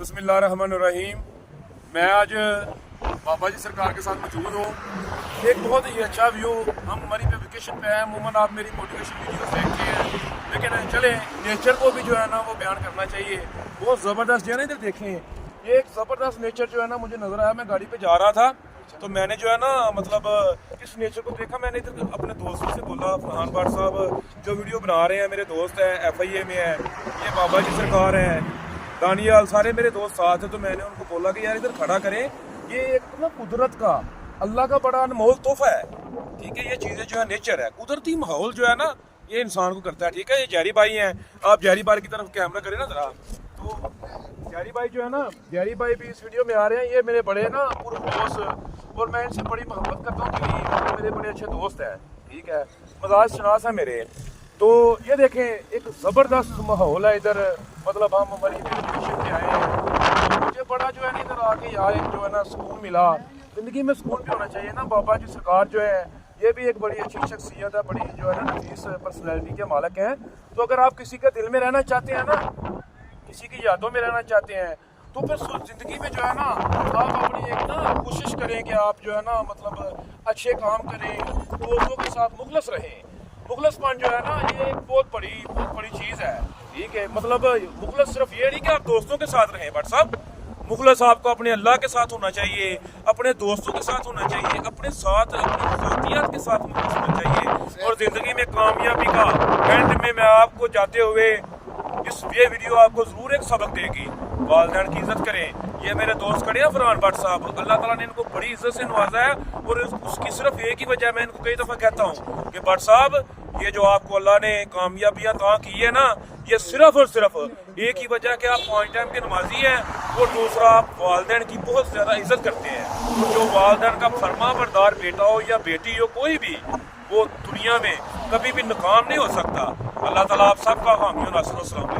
बिस्मिल्लाहिर्रहमानिर्रहीम। मैं आज बाबा जी सरकार के साथ मौजूद हूँ। एक बहुत ही अच्छा व्यू, हम हमारी पे वेकेशन पे हैं। अमूमन आप मेरी मोटिवेशन वीडियोस देखते हैं, लेकिन चले नेचर को भी जो है ना वो बयान करना चाहिए। बहुत ज़बरदस्त जो है ना, इधर देखें, ये एक ज़बरदस्त नेचर जो है ना मुझे नज़र आया। मैं गाड़ी पे जा रहा था तो मैंने जो है ना मतलब इस नेचर को देखा। मैंने इधर अपने दोस्तों से बोला, फरहान भाट साहब जो वीडियो बना रहे हैं मेरे दोस्त हैं, FIA में है, ये बाबा जी सरकार है, दानियाल, सारे मेरे दोस्त साथ हैं। तो मैंने उनको बोला कि यार इधर खड़ा करें, ये एक ना कुदरत का, अल्लाह का बड़ा अनमोल तोहफा है। ठीक है, ये चीज़ें जो है नेचर है, कुदरती माहौल जो है ना ये इंसान को करता है। ठीक है, ये जहरी भाई हैं, आप जहरी भाई की तरफ कैमरा करें ना ज़रा। तो जहरी भाई जो है ना, जहरी भाई भी इस वीडियो में आ रहे हैं। ये मेरे बड़े ना पूर्व दोस्त, और मैं इनसे बड़ी मोहब्बत करता हूँ क्योंकि मेरे बड़े अच्छे दोस्त हैं। ठीक है, मजाज शनास है मेरे। तो ये देखें, एक ज़बरदस्त माहौल है इधर। मतलब हम हमारी वेकेशन पे आए हैं, मुझे बड़ा जो है ना इधर आके यार एक जो है ना सुकून मिला। ज़िंदगी में सुकून भी होना चाहिए ना। बाबा जी सरकार जो है ये भी एक बड़ी अच्छी शख्सियत है, बड़ी जो है ना नफीस पर्सनैलिटी के मालिक हैं। तो अगर आप किसी के दिल में रहना चाहते हैं ना, किसी की यादों में रहना चाहते हैं, तो फिर ज़िंदगी में जो है ना आप अपनी एक ना कोशिश करें कि आप जो है ना मतलब अच्छे काम करें, दोस्तों के साथ मुखलस रहें। मुखलसपन जो है ना ये एक बहुत बड़ी चीज़ है। ठीक है, मतलब मुखलस सिर्फ ये नहीं कि आप दोस्तों के साथ रहें, बट साहब मुखलस आपको अपने अल्लाह के साथ होना चाहिए, अपने दोस्तों के साथ होना चाहिए, अपने साथ अपनी ज़ातियात के साथ मुखलस होना चाहिए। और ज़िंदगी में कामयाबी का एंड में मैं आपको जाते हुए ये वीडियो आपको ज़रूर एक सबक देगी। वालिदैन की इज़्ज़त करें। ये मेरे दोस्त खड़े हैं फरहान भाट साहब, अल्लाह ताला ने इनको बड़ी इज़्ज़त से नवाजा है। और उसकी सिर्फ एक ही वजह, मैं इनको कई दफ़ा कहता हूँ कि भाट साहब ये जो आपको अल्लाह ने कामयाबियाँ अता की है ना, ये सिर्फ और सिर्फ एक ही वजह कि आप 5 टाइम के नमाजी हैं, और दूसरा आप वालिदैन की बहुत ज़्यादा इज़्ज़त करते हैं। जो वालिदैन का फरमा बरदार बेटा हो या बेटी हो, कोई भी, वो दुनिया में कभी भी नाकाम नहीं हो सकता। अल्लाह ताला आप सबका हामी हो। अस्सलाम।